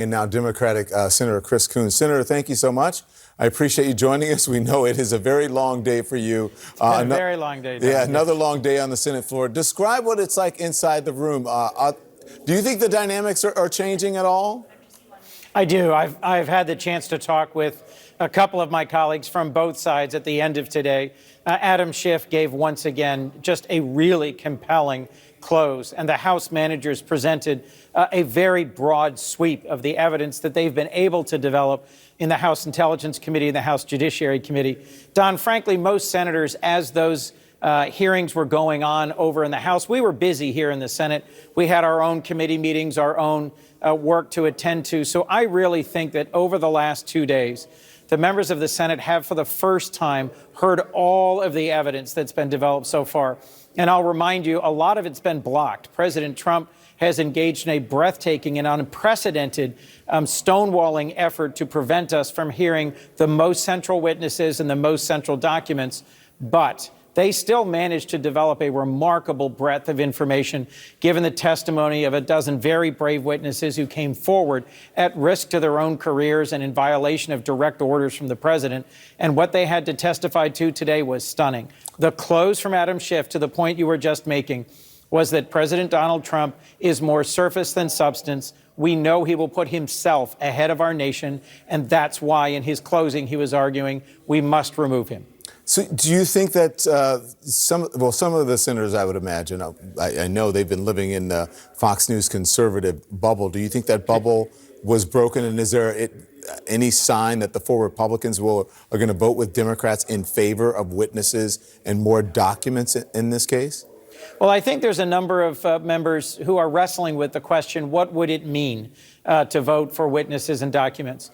And now Democratic Senator Chris Coons. Senator, thank you so much. I appreciate you joining us. We know it is a very long day for you. It's been a very long day. Yeah, another long day on the Senate floor. Describe what it's like inside the room. Do you think the dynamics are changing at all? I do. I've had the chance to talk with a couple of my colleagues from both sides at the end of today. Adam Schiff gave once again just a really compelling close, and the House managers presented a very broad sweep of the evidence that they've been able to develop in the House Intelligence Committee and the House Judiciary Committee. Don, frankly, most senators, as those hearings were going on over in the House, we were busy here in the Senate. We had our own committee meetings, our own work to attend to. So I really think that over the last 2 days, the members of the Senate have, for the first time, heard all of the evidence that's been developed so far. And I'll remind you, a lot of it's been blocked. President Trump has engaged in a breathtaking and unprecedented stonewalling effort to prevent us from hearing the most central witnesses and the most central documents. But they still managed to develop a remarkable breadth of information, given the testimony of a dozen very brave witnesses who came forward at risk to their own careers and in violation of direct orders from the president. And what they had to testify to today was stunning. The close from Adam Schiff, to the point you were just making, was that President Donald Trump is more surface than substance. We know he will put himself ahead of our nation, and that's why in his closing he was arguing we must remove him. So do you think that some of the senators, I would imagine, I know they've been living in the Fox News conservative bubble. Do you think that bubble was broken? And is there any sign that the 4 Republicans are going to vote with Democrats in favor of witnesses and more documents in this case? Well, I think there's a number of members who are wrestling with the question, what would it mean to vote for witnesses and documents?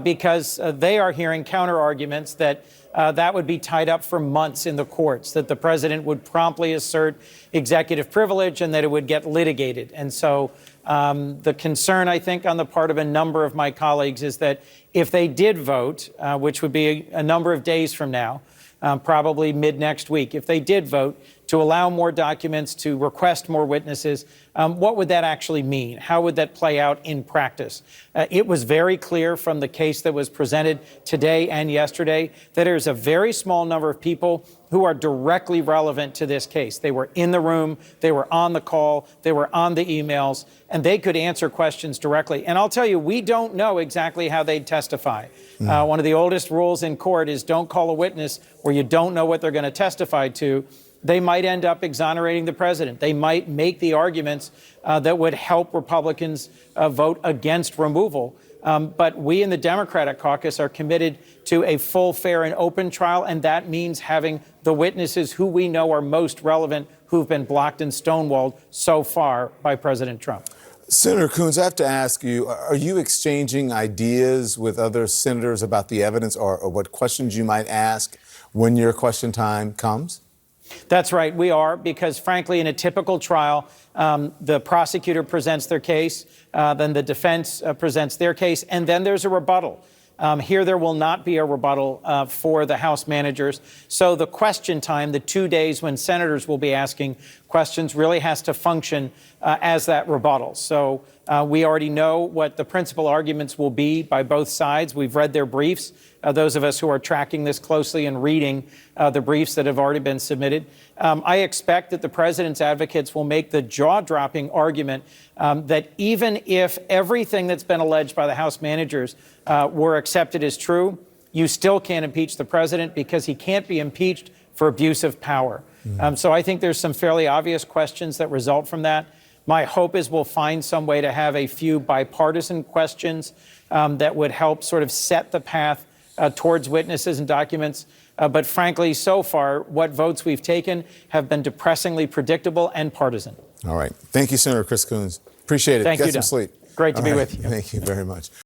Because they are hearing counter arguments that that would be tied up for months in the courts, that the president would promptly assert executive privilege and that it would get litigated. And so the concern, I think, on the part of a number of my colleagues is that if they did vote, which would be a number of days from now, probably mid next week, if they did vote to allow more documents, to request more witnesses, what would that actually mean? How would that play out in practice? It was very clear from the case that was presented today and yesterday that there's a very small number of people who are directly relevant to this case. They were in the room, they were on the call, they were on the emails, and they could answer questions directly. And I'll tell you, we don't know exactly how they'd testify. One of the oldest rules in court is don't call a witness where you don't know what they're going to testify to. They might end up exonerating the president. They might make the arguments that would help Republicans vote against removal. But we in the Democratic caucus are committed to a full, fair, and open trial, and that means having the witnesses who we know are most relevant, who've been blocked and stonewalled so far by President Trump. Senator Coons, I have to ask you, are you exchanging ideas with other senators about the evidence or what questions you might ask when your question time comes? That's right, we are, because frankly, in a typical trial, the prosecutor presents their case, then the defense presents their case, and then there's a rebuttal. Here, there will not be a rebuttal for the House managers. So the question time, the 2 days when senators will be asking questions, really has to function as that rebuttal. So we already know what the principal arguments will be by both sides. We've read their briefs. Those of us who are tracking this closely and reading the briefs that have already been submitted. I expect that the president's advocates will make the jaw-dropping argument that even if everything that's been alleged by the House managers were accepted as true, you still can't impeach the president because he can't be impeached for abuse of power. So I think there's some fairly obvious questions that result from that. My hope is we'll find some way to have a few bipartisan questions that would help sort of set the path towards witnesses and documents. But frankly, so far, what votes we've taken have been depressingly predictable and partisan. All right. Thank you, Senator Chris Coons. Appreciate it. Thank you, Get some Don. sleep. Great to be with you. Thank you very much.